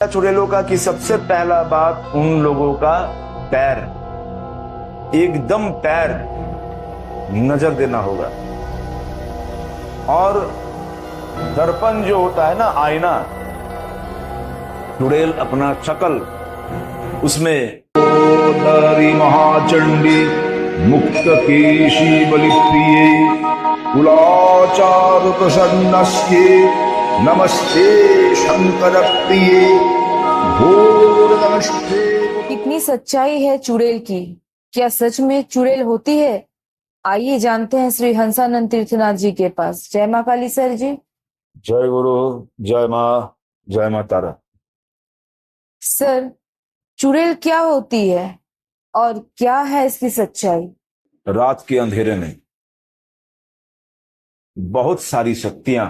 चुड़ैलों का कि सबसे पहला बात उन लोगों का पैर, एकदम पैर नजर देना होगा। और दर्पण जो होता है ना, आईना, चुड़ैल अपना शक्ल उसमें महाचंडी मुक्त केशी बलिप्रिये कुलाचार प्रसन्नस्ये नमस्ते शंकर प्रिये घोर नमस्ते। कितनी सच्चाई है चुड़ैल की? क्या सच में चुड़ैल होती है? आइए जानते हैं श्री हंसानंद तीर्थनाथ जी के पास। जय माँ काली सर जी। जय गुरु, जय माँ, जय माँ तारा। सर, चुड़ैल क्या होती है और क्या है इसकी सच्चाई? रात के अंधेरे में बहुत सारी शक्तियां,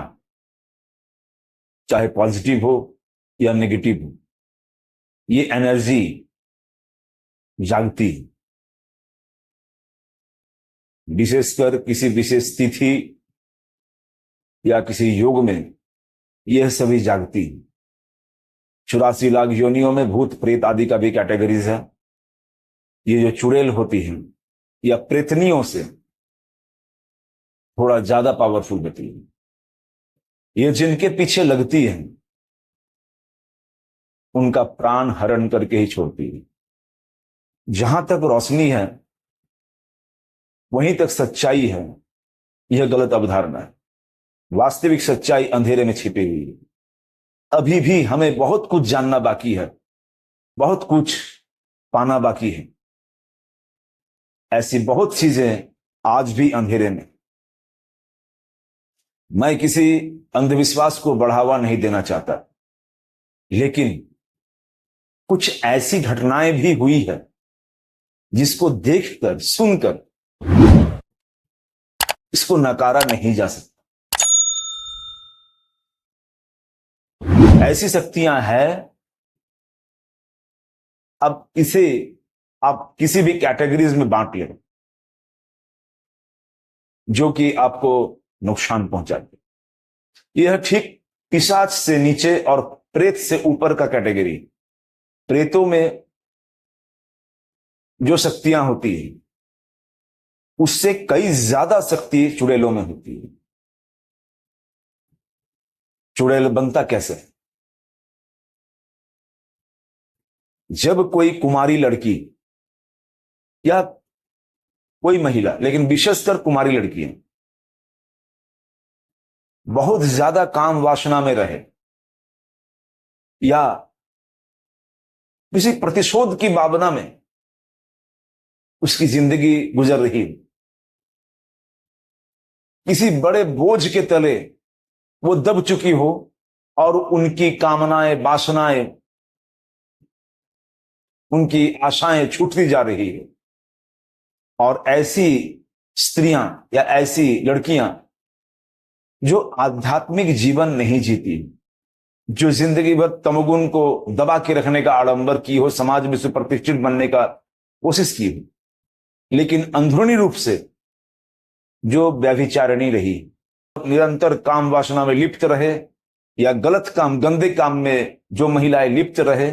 चाहे पॉजिटिव हो या नेगेटिव हो, ये एनर्जी जागती है। विशेषकर किसी विशेष तिथि या किसी योग में यह सभी जागती है। 84 लाख योनियों में भूत प्रेत आदि का भी कैटेगरीज है। ये जो चुड़ैल होती है या प्रेतनियों से थोड़ा ज्यादा पावरफुल होती है। ये जिनके पीछे लगती है उनका प्राण हरण करके ही छोड़ती है। जहां तक रोशनी है वहीं तक सच्चाई है, यह गलत अवधारणा है। वास्तविक सच्चाई अंधेरे में छिपी हुई है। अभी भी हमें बहुत कुछ जानना बाकी है, बहुत कुछ पाना बाकी है। ऐसी बहुत चीजें आज भी अंधेरे में। मैं किसी अंधविश्वास को बढ़ावा नहीं देना चाहता, लेकिन कुछ ऐसी घटनाएं भी हुई है जिसको देखकर, सुनकर इसको नकारा नहीं जा सकता। ऐसी शक्तियां हैं, अब इसे आप किसी भी कैटेगरीज में बांट लें जो कि आपको नुकसान पहुंचाती। यह ठीक पिशाच से नीचे और प्रेत से ऊपर का कैटेगरी। प्रेतों में जो शक्तियां होती है उससे कई ज्यादा शक्ति चुड़ैलों में होती है। चुड़ैल बनता कैसे? जब कोई कुमारी लड़की या कोई महिला, लेकिन विशेषकर कुमारी लड़की है, बहुत ज्यादा काम वासना में रहे या किसी प्रतिशोध की भावना में उसकी जिंदगी गुजर रही, किसी बड़े बोझ के तले वो दब चुकी हो और उनकी कामनाएं, वासनाएं, उनकी आशाएं छूटती जा रही है। और ऐसी स्त्रियां या ऐसी लड़कियां जो आध्यात्मिक जीवन नहीं जीती, जो जिंदगी भर तमोगुण को दबा के रखने का आडंबर की हो, समाज में सुप्रतिष्ठित बनने का कोशिश की हो, लेकिन अंदरूनी रूप से जो व्यभिचारिणी रही, निरंतर काम वासना में लिप्त रहे या गलत काम, गंदे काम में जो महिलाएं लिप्त रहे,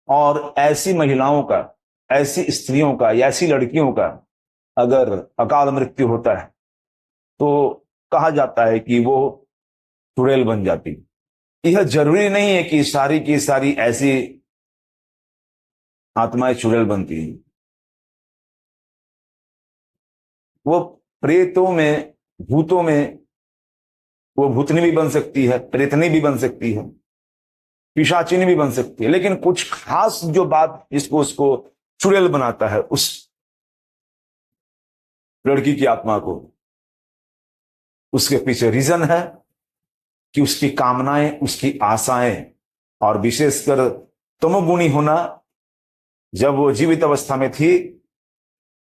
और ऐसी महिलाओं का, ऐसी स्त्रियों का या ऐसी लड़कियों का अगर अकाल मृत्यु होता है तो कहा जाता है कि वो चुड़ैल बन जाती। यह जरूरी नहीं है कि सारी की सारी ऐसी आत्माएं चुड़ैल बनती हैं। वो प्रेतों में, भूतों में वो भूतनी भी बन सकती है, प्रेतनी भी बन सकती है, पिशाचिनी भी बन सकती है, लेकिन कुछ खास जो बात जिसको उसको चुड़ैल बनाता है उस लड़की की आत्मा को, उसके पीछे रीजन है कि उसकी कामनाएं, उसकी आशाएं, और विशेषकर तमोगुणी होना। जब वो जीवित अवस्था में थी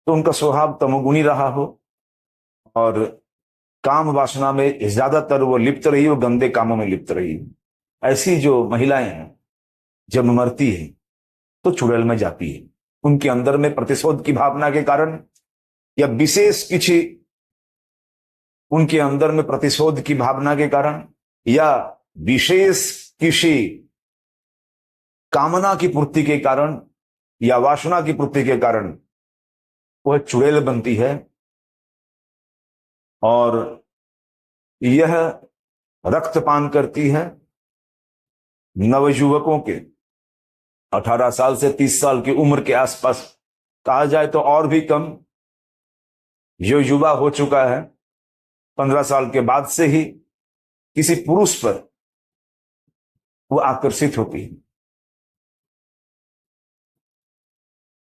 तो उनका स्वभाव तमोगुणी रहा हो और काम वासना में ज्यादातर वो लिप्त रही, वो गंदे कामों में लिप्त रही। ऐसी जो महिलाएं हैं जब मरती है तो चुड़ैल में जाती है। उनके अंदर में प्रतिशोध की भावना के कारण या विशेष किसी, उनके अंदर में प्रतिशोध की भावना के कारण या विशेष किसी कामना की पूर्ति के कारण या वासना की पूर्ति के कारण वह चुड़ैल बनती है और यह रक्तपान करती है। नवयुवकों के 18 साल से 30 साल की उम्र के आसपास, कहा जाए तो और भी कम, जो युवा हो चुका है 15 साल के बाद से ही किसी पुरुष पर वो आकर्षित होती है।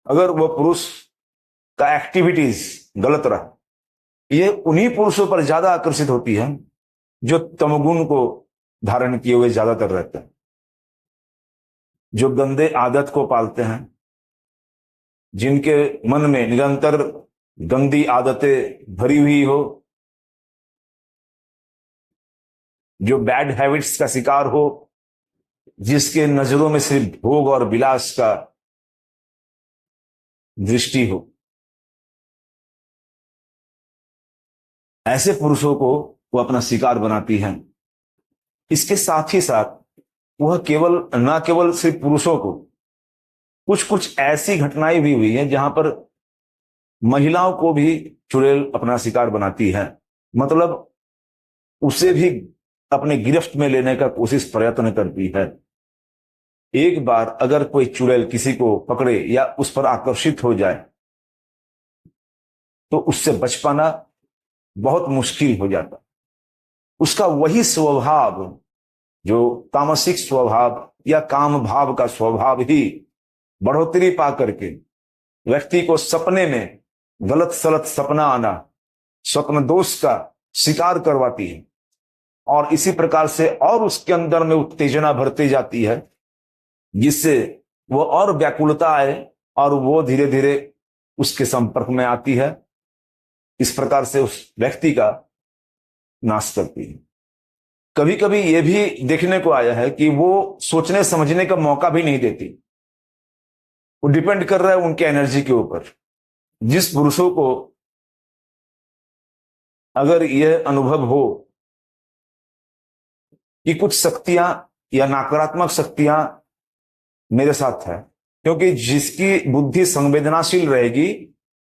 अगर वो पुरुष का एक्टिविटीज गलत रहा, ये उन्हीं पुरुषों पर ज्यादा आकर्षित होती है जो तमोगुण को धारण किए हुए ज्यादातर रहते हैं, जो गंदे आदत को पालते हैं, जिनके मन में निरंतर गंदी आदतें भरी हुई हो, जो बैड हैबिट्स का शिकार हो, जिसके नजरों में सिर्फ भोग और विलास का दृष्टि हो। ऐसे पुरुषों को वो अपना शिकार बनाती है। इसके साथ ही साथ वह न केवल सिर्फ पुरुषों को, कुछ कुछ ऐसी घटनाएं भी हुई हैं जहां पर महिलाओं को भी चुड़ैल अपना शिकार बनाती है, मतलब उसे भी अपने गिरफ्त में लेने का प्रयत्न करती है। एक बार अगर कोई चुड़ैल किसी को पकड़े या उस पर आकर्षित हो जाए तो उससे बच पाना बहुत मुश्किल हो जाता। उसका वही स्वभाव, जो तामसिक स्वभाव या काम भाव का स्वभाव ही बढ़ोतरी पा करके व्यक्ति को सपने में गलत सलत सपना आना, स्वप्न दोष का शिकार करवाती है और इसी प्रकार से और उसके अंदर में उत्तेजना भरती जाती है, जिससे वो और व्याकुलता आए और वो धीरे धीरे उसके संपर्क में आती है। इस प्रकार से उस व्यक्ति का नाश करती है। कभी कभी यह भी देखने को आया है कि वो सोचने समझने का मौका भी नहीं देती। वो डिपेंड कर रहा है उनके एनर्जी के ऊपर। जिस पुरुषों को अगर यह अनुभव हो कि कुछ शक्तियां या नकारात्मक शक्तियां मेरे साथ है, क्योंकि जिसकी बुद्धि संवेदनाशील रहेगी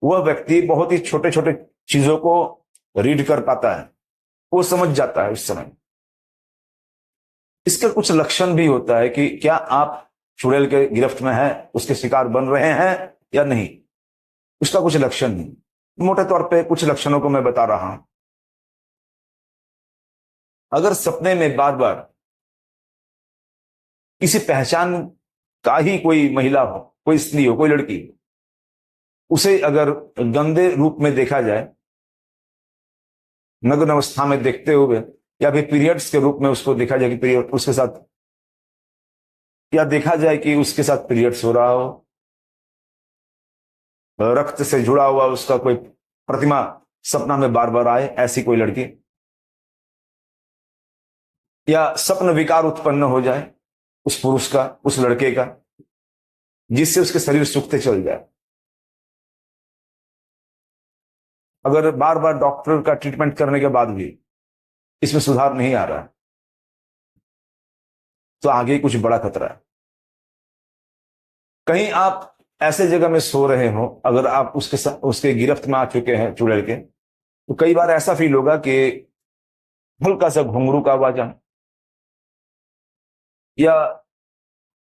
वह व्यक्ति बहुत ही छोटे छोटे चीजों को रीड कर पाता है, वो समझ जाता है उस समय। इसका कुछ लक्षण भी होता है कि क्या आप चुड़ैल के गिरफ्त में हैं, उसके शिकार बन रहे हैं या नहीं, उसका कुछ लक्षण नहीं। मोटे तौर पे कुछ लक्षणों को मैं बता रहा हूं। अगर सपने में बार बार किसी पहचान का ही कोई महिला हो, कोई स्त्री हो, कोई लड़की, उसे अगर गंदे रूप में देखा जाए, नग्न अवस्था में देखते हुए, या फिर पीरियड्स के रूप में उसको देखा जाए कि पीरियड उसके साथ, या देखा जाए कि उसके साथ पीरियड्स हो रहा हो, रक्त से जुड़ा हुआ उसका कोई प्रतिमा सपना में बार बार आए, ऐसी कोई लड़की, या स्वप्न विकार उत्पन्न हो जाए उस पुरुष का, उस लड़के का, जिससे उसके शरीर सूखते चल जाए। अगर बार बार डॉक्टर का ट्रीटमेंट करने के बाद भी इसमें सुधार नहीं आ रहा है, तो आगे कुछ बड़ा खतरा है। कहीं आप ऐसे जगह में सो रहे हो, अगर आप उसके गिरफ्त में आ चुके हैं चुड़ैल के, तो कई बार ऐसा फील होगा कि हल्का सा घुंघरू का आवाज आना, या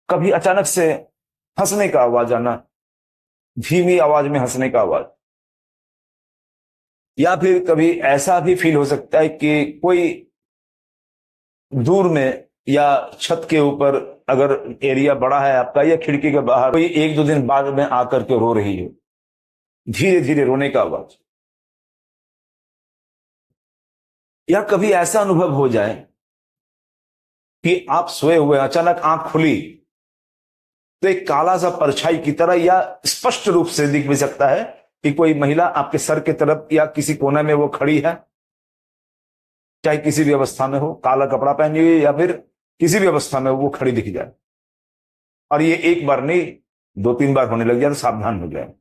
कभी अचानक से हंसने का आवाज आना, धीमी आवाज में हंसने का आवाज, या फिर कभी ऐसा भी फील हो सकता है कि कोई दूर में या छत के ऊपर, अगर एरिया बड़ा है आपका, या खिड़की के बाहर कोई 1-2 दिन बाद में आकर के रो रही है, धीरे धीरे रोने का आवाज। या कभी ऐसा अनुभव हो जाए कि आप सोए हुए, अचानक आंख खुली तो एक काला सा परछाई की तरह, या स्पष्ट रूप से दिख भी सकता है कि कोई महिला आपके सर के तरफ या किसी कोने में वो खड़ी है, चाहे किसी भी अवस्था में हो, काला कपड़ा पहनी हुई, या फिर किसी भी अवस्था में वो खड़ी दिख जाए। और ये एक बार नहीं, 2-3 बार होने लग जाए तो सावधान हो जाए।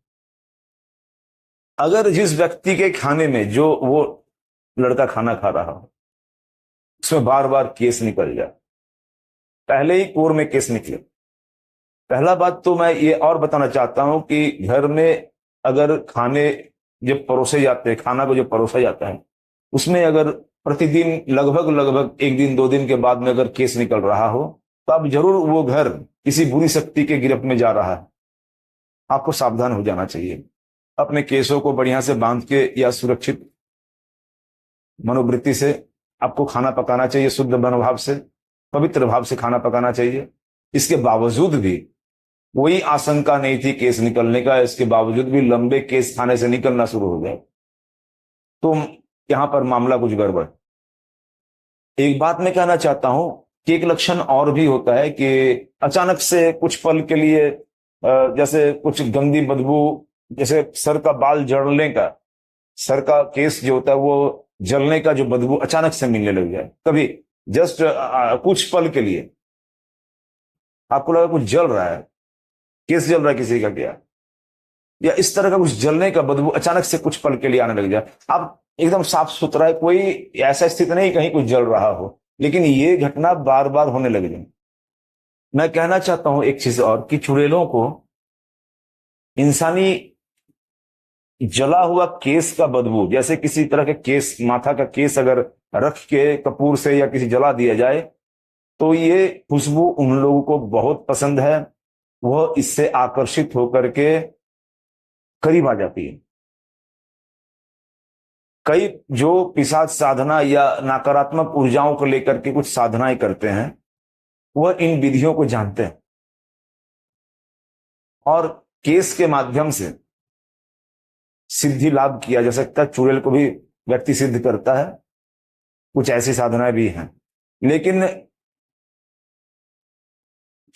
अगर जिस व्यक्ति के खाने में जो वो लड़का खाना खा रहा हो, उसमें बार बार केस निकल जाए, पहले ही कोर में केस निकले, पहला बात तो मैं ये और बताना चाहता हूं कि घर में अगर खाने जब परोसे जाते हैं, खाना को जो परोसा जाता है, उसमें अगर प्रतिदिन लगभग लगभग एक दिन 2 दिन के बाद में अगर केस निकल रहा हो, तो अब जरूर वो घर किसी बुरी शक्ति के गिरफ्त में जा रहा है। आपको सावधान हो जाना चाहिए। अपने केसों को बढ़िया से बांध के या सुरक्षित मनोवृत्ति से आपको खाना पकाना चाहिए, शुद्ध मनोभाव से, पवित्र भाव से खाना पकाना चाहिए। इसके बावजूद भी कोई आशंका नहीं थी केस निकलने का, इसके बावजूद भी लंबे केस खाने से निकलना शुरू हो गए, तो यहां पर मामला कुछ गड़बड़। एक बात मैं कहना चाहता हूं कि एक लक्षण और भी होता है कि अचानक से कुछ पल के लिए जैसे कुछ गंदी बदबू, जैसे सर का बाल जड़ने का, सर का केस जो होता है वो जलने का जो बदबू अचानक से मिलने लग जाए, कभी जस्ट कुछ पल के लिए आपको लगा कुछ जल रहा है, केस जल रहा है किसी का क्या, या इस तरह का कुछ जलने का बदबू अचानक से कुछ पल के लिए आने लग जाए। आप एकदम साफ सुथरा है, कोई ऐसा स्थिति नहीं कहीं कुछ जल रहा हो, लेकिन ये घटना बार बार होने लग जाए। मैं कहना चाहता हूं एक चीज और कि चुड़ैलों को इंसानी जला हुआ केस का बदबू, जैसे किसी तरह के केस, माथा का केस अगर रख के कपूर से या किसी जला दिया जाए, तो ये खुशबू उन लोगों को बहुत पसंद है, वह इससे आकर्षित होकर के करीब आ जाती है। कई जो पिशाच साधना या नकारात्मक ऊर्जाओं को लेकर के कुछ साधनाएं करते हैं, वह इन विधियों को जानते हैं और केस के माध्यम से सिद्धि लाभ किया जा सकता है। चुड़ैल को भी व्यक्ति सिद्ध करता है, कुछ ऐसी साधनाएं भी हैं, लेकिन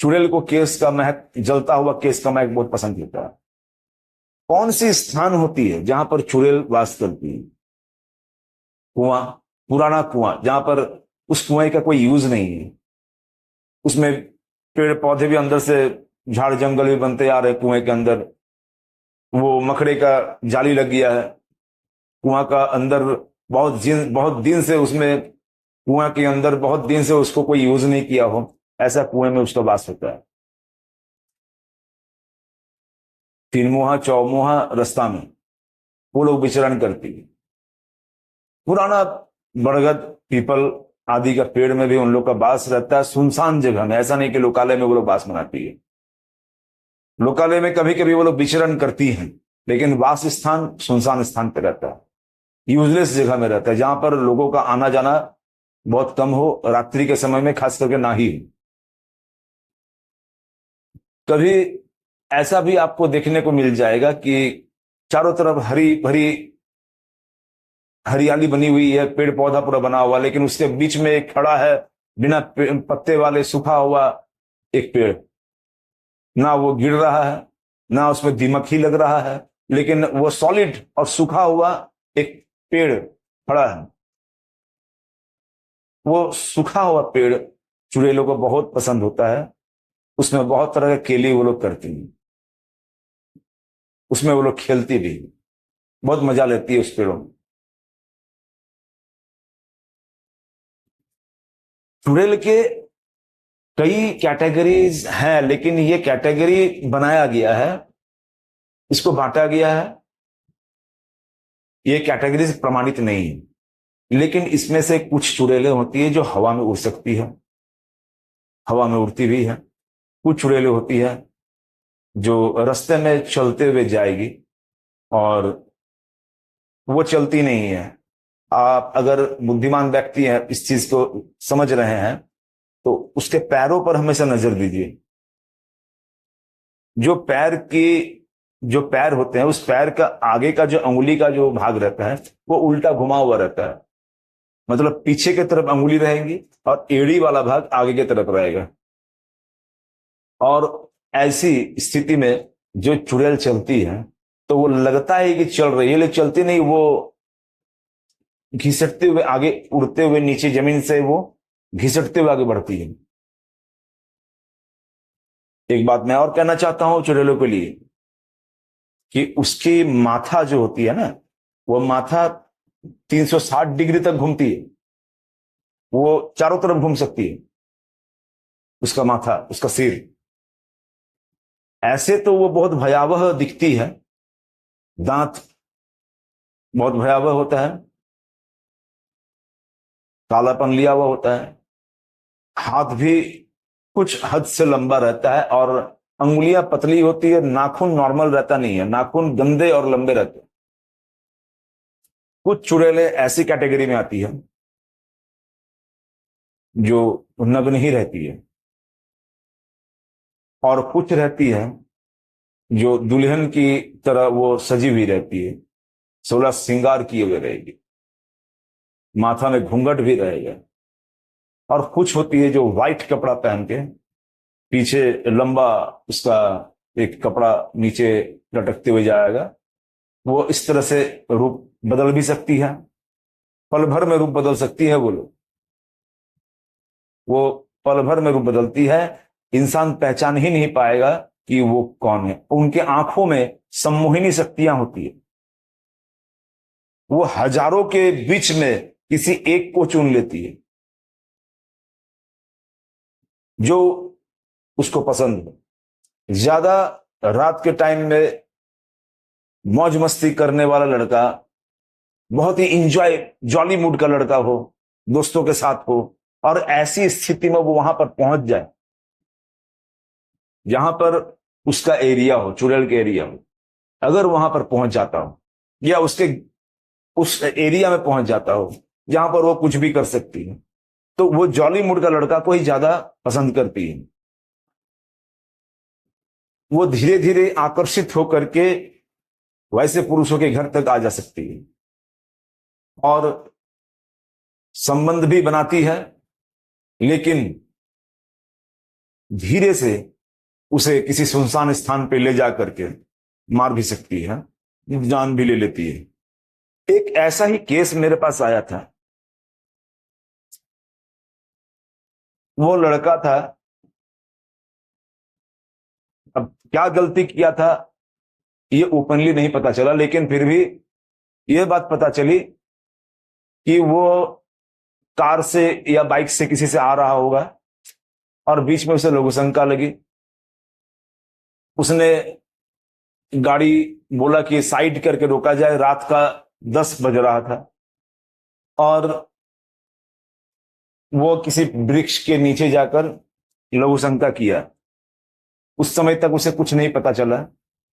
चुड़ैल को केस का महक, जलता हुआ केस का महक बहुत पसंद होता है। कौन सी स्थान होती है जहां पर चुड़ैल वास करती है? कुआं, पुराना कुआं, जहां पर उस कुएं का कोई यूज नहीं है, उसमें पेड़ पौधे भी अंदर से, झाड़ जंगल भी बनते आ रहे कुएं के अंदर, वो मकड़े का जाली लग गया है कुआं का अंदर, बहुत दिन से उसमें, कुआं के अंदर बहुत दिन से उसको कोई यूज नहीं किया हो, ऐसा कुएं में उसका वास होता है। 3 मुहा 4 मुहा रास्ता में वो लोग विचरण करती है। पुराना बरगद, पीपल आदि का पेड़ में भी उन लोग का वास रहता है, सुनसान जगह में। ऐसा नहीं कि लोकालय में वो लोग वास बनाती है, लोकालय में कभी कभी वो लोग विचरण करती हैं, लेकिन वास स्थान सुनसान स्थान पर रहता है, यूजलेस जगह में रहता है, जहां पर लोगों का आना जाना बहुत कम हो, रात्रि के समय में खास करके ना ही हो। कभी ऐसा भी आपको देखने को मिल जाएगा कि चारों तरफ हरी भरी हरियाली बनी हुई है, पेड़ पौधा पूरा बना हुआ, लेकिन उसके बीच में एक खड़ा है बिना पत्ते वाले सूखा हुआ एक पेड़। ना वो गिर रहा है, ना उसमें दीमक ही लग रहा है, लेकिन वो सॉलिड और सूखा हुआ एक पेड़ खड़ा है। वो सूखा हुआ पेड़ चुड़ैलों को बहुत पसंद होता है, उसमें बहुत तरह के केली वो लोग करती हैं, उसमें वो लोग खेलती भी, बहुत मजा लेती है उस पेड़ों में। चुड़ैल के कई कैटेगरीज हैं, लेकिन ये कैटेगरी बनाया गया है, इसको बांटा गया है, ये कैटेगरीज प्रमाणित नहीं है, लेकिन इसमें से कुछ चुड़ैलें होती है जो हवा में उड़ सकती है, हवा में उड़ती भी है। कुछ चुड़ैलें होती है जो रास्ते में चलते हुए जाएगी और वो चलती नहीं है। आप अगर बुद्धिमान व्यक्ति हैं, इस चीज को समझ रहे हैं, तो उसके पैरों पर हमेशा नजर दीजिए। जो पैर होते हैं, उस पैर का आगे का जो अंगुली का जो भाग रहता है वो उल्टा घुमा हुआ रहता है, मतलब पीछे की तरफ अंगुली रहेगी और एड़ी वाला भाग आगे की तरफ रहेगा। और ऐसी स्थिति में जो चुड़ैल चलती है तो वो लगता है कि चल रही है, लेकिन चलती नहीं, वो घिसटते हुए आगे, उड़ते हुए नीचे जमीन से वो घिसटते हुए आगे बढ़ती है। एक बात मैं और कहना चाहता हूं चुड़ैलों के लिए कि उसकी माथा जो होती है ना, वो माथा 360 डिग्री तक घूमती है, वो चारों तरफ घूम सकती है, उसका माथा, उसका सिर। ऐसे तो वो बहुत भयावह दिखती है, दांत बहुत भयावह होता है, कालापन लिया हुआ होता है, हाथ भी कुछ हद से लंबा रहता है और अंगुलियां पतली होती है, नाखून नॉर्मल रहता नहीं है, नाखून गंदे और लंबे रहते हैं। कुछ चुड़ैलें ऐसी कैटेगरी में आती है जो नग्न ही रहती है, और कुछ रहती है जो दुल्हन की तरह वो सजी हुई रहती है, 16 श्रृंगार किए हुए रहेगी, माथा में घूंघट भी रहेगा। और कुछ होती है जो व्हाइट कपड़ा पहन के, पीछे लंबा उसका एक कपड़ा नीचे लटकते हुए जाएगा, वो इस तरह से रूप बदल भी सकती है, पल भर में रूप बदल सकती है। वो पल भर में रूप बदलती है, इंसान पहचान ही नहीं पाएगा कि वो कौन है। उनके आंखों में सम्मोहिनी शक्तियां होती है, वो हजारों के बीच में किसी एक को चुन लेती है जो उसको पसंद है। ज्यादा रात के टाइम में मौज मस्ती करने वाला लड़का, बहुत ही इंजॉय जॉली मूड का लड़का हो, दोस्तों के साथ हो, और ऐसी स्थिति में वो वहां पर पहुंच जाए जहां पर उसका एरिया हो, चुड़ैल के एरिया हो, अगर वहां पर पहुंच जाता हो या उसके उस एरिया में पहुंच जाता हो जहां पर वो कुछ भी कर सकती है, तो वो जॉली मूड का लड़का को ही ज्यादा पसंद करती है। वो धीरे धीरे आकर्षित होकर के वैसे पुरुषों के घर तक आ जा सकती है और संबंध भी बनाती है, लेकिन धीरे से उसे किसी सुनसान स्थान पे ले जा करके मार भी सकती है, जान भी ले लेती है। एक ऐसा ही केस मेरे पास आया था। वो लड़का था, अब क्या गलती किया था ये ओपनली नहीं पता चला, लेकिन फिर भी ये बात पता चली कि वो कार से या बाइक से किसी से आ रहा होगा और बीच में उसे लघुशंका लगी। उसने गाड़ी बोला कि साइड करके रोका जाए, रात का 10 बज रहा था, और वो किसी वृक्ष के नीचे जाकर लघुशंका किया। उस समय तक उसे कुछ नहीं पता चला,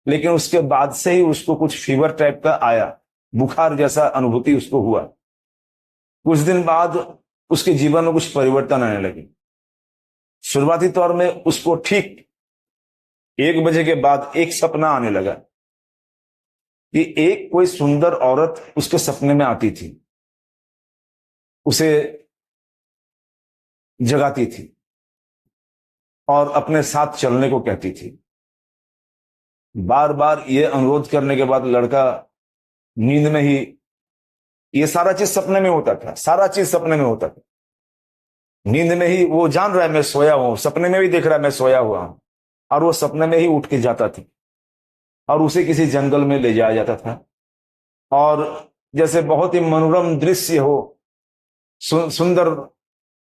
लेकिन उसके बाद से ही उसको कुछ फीवर टाइप का आया, बुखार जैसा अनुभूति उसको हुआ। कुछ दिन बाद उसके जीवन में कुछ परिवर्तन आने लगे। शुरुआती तौर में उसको ठीक 1 बजे के बाद एक सपना आने लगा कि एक कोई सुंदर औरत उसके सपने में आती थी, उसे जगाती थी और अपने साथ चलने को कहती थी। बार बार ये अनुरोध करने के बाद लड़का नींद में ही, ये सारा चीज सपने में होता था, सारा चीज सपने में होता था, नींद में ही वो जान रहा है मैं सोया हूं, सपने में भी देख रहा है मैं सोया हुआ हूं, और वो सपने में ही उठ के जाता था और उसे किसी जंगल में ले जाया जाता था। और जैसे बहुत ही मनोरम दृश्य हो, सुंदर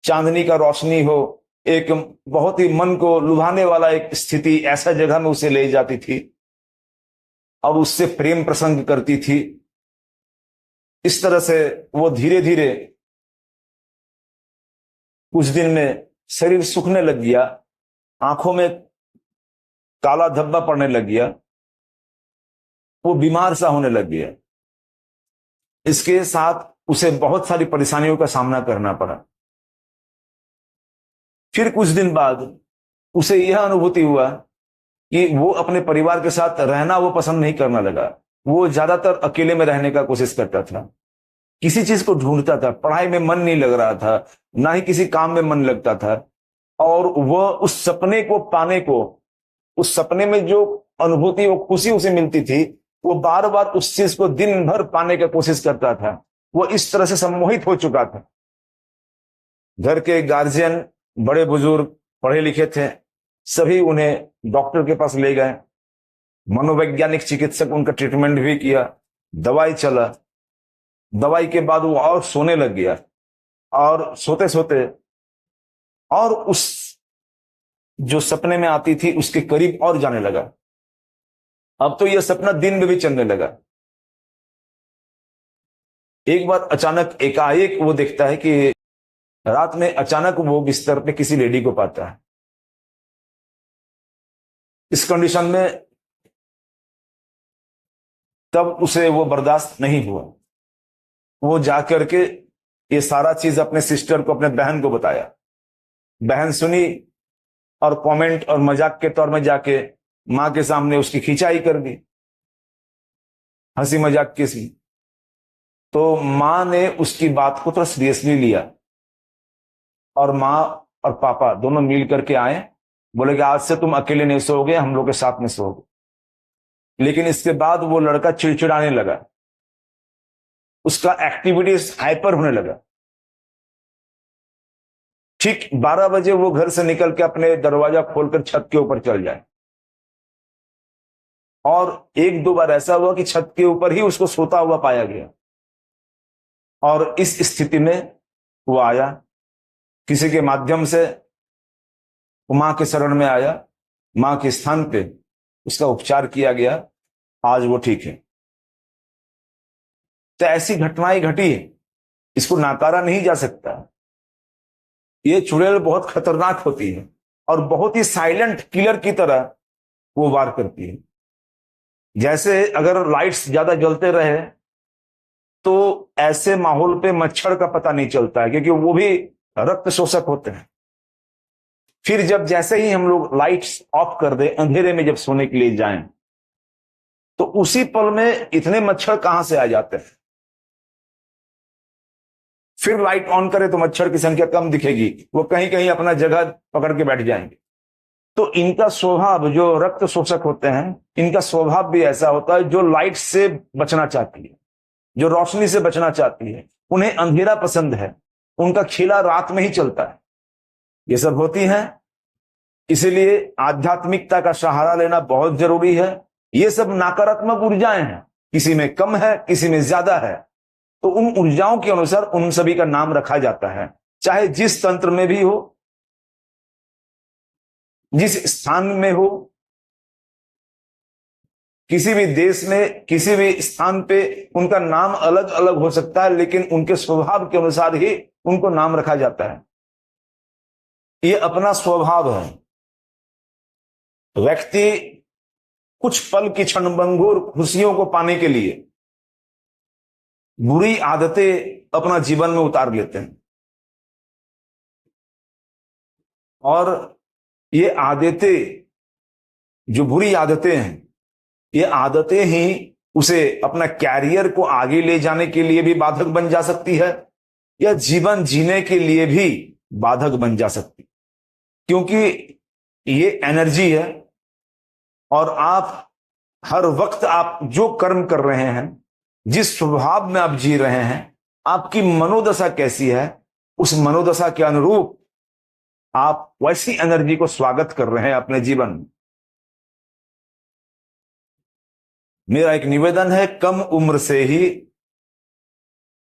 चांदनी का रोशनी हो, एक बहुत ही मन को लुभाने वाला एक स्थिति, ऐसा जगह में उसे ले जाती थी और उससे प्रेम प्रसंग करती थी। इस तरह से वो धीरे धीरे कुछ दिन में शरीर सूखने लग गया, आंखों में काला धब्बा पड़ने लग गया, वो बीमार सा होने लग गया। इसके साथ उसे बहुत सारी परेशानियों का सामना करना पड़ा। फिर कुछ दिन बाद उसे यह अनुभूति हुआ कि वो अपने परिवार के साथ रहना वो पसंद नहीं करना लगा। वो ज्यादातर अकेले में रहने का कोशिश करता था, किसी चीज को ढूंढता था, पढ़ाई में मन नहीं लग रहा था, ना ही किसी काम में मन लगता था, और वह उस सपने को पाने को, उस सपने में जो अनुभूति, वो खुशी उसे मिलती थी, वो बार बार उस चीज को दिन भर पाने की कोशिश करता था। वो इस तरह से सम्मोहित हो चुका था। घर के गार्जियन, बड़े बुजुर्ग, पढ़े लिखे थे, सभी उन्हें डॉक्टर के पास ले गए, मनोवैज्ञानिक चिकित्सक उनका ट्रीटमेंट भी किया, दवाई चला। दवाई के बाद वो और सोने लग गया, और सोते सोते और उस जो सपने में आती थी उसके करीब और जाने लगा। अब तो यह सपना दिन में भी चलने लगा। एक बार अचानक एकाएक वो देखता है कि रात में अचानक वो बिस्तर पे किसी लेडी को पाता है। इस कंडीशन में तब उसे वो बर्दाश्त नहीं हुआ। वो जाकर के ये सारा चीज अपने सिस्टर को, अपने बहन को बताया। बहन सुनी और कमेंट और मजाक के तौर में जाके मां के सामने उसकी खिंचाई कर दी, हंसी मजाक की सी। तो मां ने उसकी बात को थोड़ा सीरियसली लिया और मां और पापा दोनों मिल करके आए। बोले कि आज से तुम अकेले नहीं सोओगे, हम लोग के साथ में सोओगे। लेकिन इसके बाद वो लड़का चिड़चिड़ाने लगा, उसका एक्टिविटीज हाइपर होने लगा। ठीक 12 बजे वो घर से निकल के अपने दरवाजा खोलकर छत के ऊपर चल जाए। और एक दो बार ऐसा हुआ कि छत के ऊपर ही उसको सोता हुआ पाया गया। और इस स्थिति में वो आया, किसी के माध्यम से वो मां के शरण में आया। मां के स्थान पे उसका उपचार किया गया, आज वो ठीक है। तो ऐसी घटनाएं घटी है, इसको नकारा नहीं जा सकता। ये चुड़ैल बहुत खतरनाक होती है और बहुत ही साइलेंट किलर की तरह वो वार करती है। जैसे अगर लाइट्स ज्यादा जलते रहे तो ऐसे माहौल पे मच्छर का पता नहीं चलता है, क्योंकि वो भी रक्त शोषक होते हैं। फिर जब जैसे ही हम लोग लाइट्स ऑफ कर दें, अंधेरे में जब सोने के लिए जाएं, तो उसी पल में इतने मच्छर कहां से आ जाते हैं। फिर लाइट ऑन करें तो मच्छर की संख्या कम दिखेगी, वो कहीं कहीं अपना जगह पकड़ के बैठ जाएंगे। तो इनका स्वभाव, जो रक्त शोषक होते हैं, इनका स्वभाव भी ऐसा होता है। जो लाइट से बचना चाहती है, जो रोशनी से बचना चाहती है, उन्हें अंधेरा पसंद है, उनका खेला रात में ही चलता है। ये सब होती हैं। इसीलिए आध्यात्मिकता का सहारा लेना बहुत जरूरी है। ये सब नकारात्मक ऊर्जाएं हैं, किसी में कम है, किसी में ज्यादा है। तो उन ऊर्जाओं के अनुसार उन सभी का नाम रखा जाता है, चाहे जिस तंत्र में भी हो, जिस स्थान में हो, किसी भी देश में, किसी भी स्थान पे उनका नाम अलग अलग हो सकता है, लेकिन उनके स्वभाव के अनुसार ही उनको नाम रखा जाता है। ये अपना स्वभाव है। व्यक्ति कुछ पल की क्षणभंगुर खुशियों को पाने के लिए बुरी आदतें अपना जीवन में उतार लेते हैं, और ये आदतें, जो बुरी आदतें हैं, ये आदतें ही उसे अपना कैरियर को आगे ले जाने के लिए भी बाधक बन जा सकती है, या जीवन जीने के लिए भी बाधक बन जा सकती है। क्योंकि ये एनर्जी है, और आप हर वक्त आप जो कर्म कर रहे हैं, जिस स्वभाव में आप जी रहे हैं, आपकी मनोदशा कैसी है, उस मनोदशा के अनुरूप आप वैसी एनर्जी को स्वागत कर रहे हैं अपने जीवन में। मेरा एक निवेदन है, कम उम्र से ही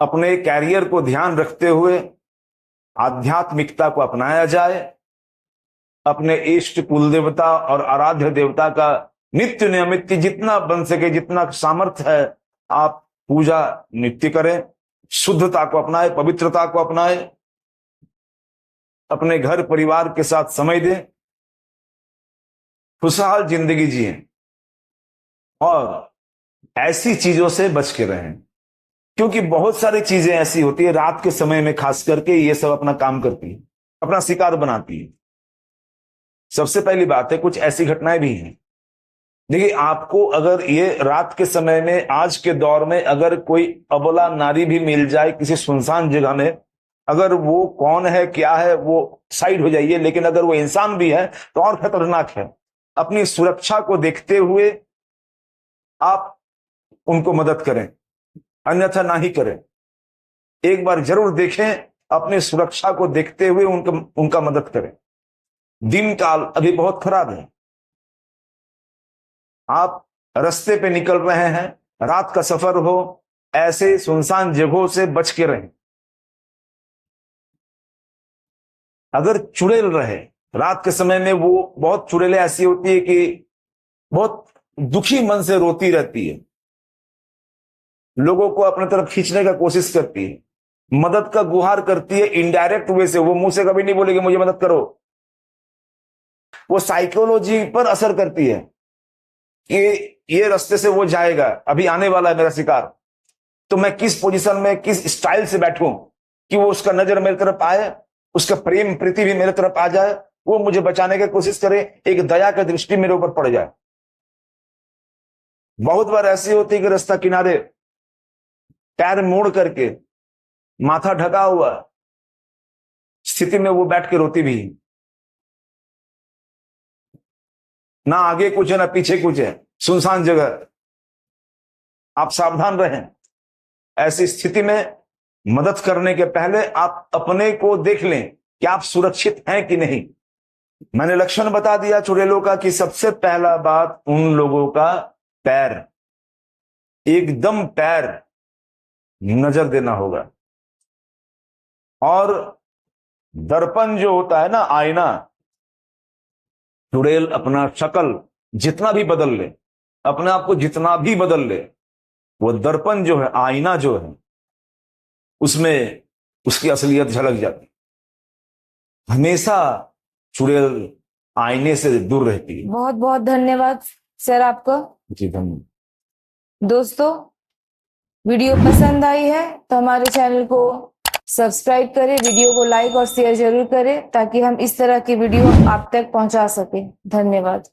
अपने कैरियर को ध्यान रखते हुए आध्यात्मिकता को अपनाया जाए। अपने इष्ट कुल देवता और आराध्य देवता का नित्य नियमित जितना बन सके, जितना सामर्थ्य है, आप पूजा नित्य करें। शुद्धता को अपनाएं, पवित्रता को अपनाएं, अपने घर परिवार के साथ समय दें, खुशहाल जिंदगी जिएं, और ऐसी चीजों से बच के रहें। क्योंकि बहुत सारी चीजें ऐसी होती है, रात के समय में खास करके ये सब अपना काम करती है, अपना शिकार बनाती है। सबसे पहली बात है, कुछ ऐसी घटनाएं भी हैं। देखिए, आपको अगर ये रात के समय में, आज के दौर में, अगर कोई अबला नारी भी मिल जाए किसी सुनसान जगह में, अगर वो कौन है क्या है वो साइड हो जाइए, लेकिन अगर वो इंसान भी है तो और खतरनाक है। अपनी सुरक्षा को देखते हुए आप उनको मदद करें, अन्यथा ना ही करें। एक बार जरूर देखें, अपनी सुरक्षा को देखते हुए उनका मदद करें। दिन काल अभी बहुत खराब है। आप रास्ते पे निकल रहे हैं, रात का सफर हो, ऐसे सुनसान जगहों से बच के रहें। अगर चुड़ैल रहे रात के समय में वो बहुत चुड़ैलें ऐसी होती है कि बहुत दुखी मन से रोती रहती है, लोगों को अपने तरफ खींचने का कोशिश करती है, मदद का गुहार करती है इनडायरेक्ट वे से। वो मुंह से कभी नहीं बोलेगी मुझे मदद करो, वो साइकोलॉजी पर असर करती है कि ये रास्ते से वो जाएगा, अभी आने वाला है मेरा शिकार, तो मैं किस पोजीशन में किस स्टाइल से बैठूं कि वो उसका नजर मेरी तरफ आए, उसका प्रेम प्रीति भी मेरे तरफ आ जाए, वो मुझे बचाने की कोशिश करे, एक दया की दृष्टि मेरे ऊपर पड़ जाए। बहुत बार ऐसी होती है कि रास्ता किनारे पैर मोड़ करके माथा ढका हुआ स्थिति में वो बैठ के रोती भी, ना आगे कुछ है ना पीछे कुछ है, सुनसान जगह। आप सावधान रहें, ऐसी स्थिति में मदद करने के पहले आप अपने को देख लें कि आप सुरक्षित हैं कि नहीं। मैंने लक्षण बता दिया चुड़ैलों का कि सबसे पहला बात उन लोगों का पैर, एकदम पैर नजर देना होगा। और दर्पण जो होता है ना, आईना, चुड़ैल अपना शक्ल जितना भी बदल ले, अपने आप को जितना भी बदल ले, वो दर्पण जो है, आईना जो है, उसमें उसकी असलियत झलक जाती। हमेशा चुड़ैल आईने से दूर रहती है। बहुत बहुत धन्यवाद सर आपका। जी धन्यवाद। दोस्तों, वीडियो पसंद आई है तो हमारे चैनल को सब्सक्राइब करें, वीडियो को लाइक और शेयर जरूर करें ताकि हम इस तरह की वीडियो आप तक पहुंचा सकें। धन्यवाद।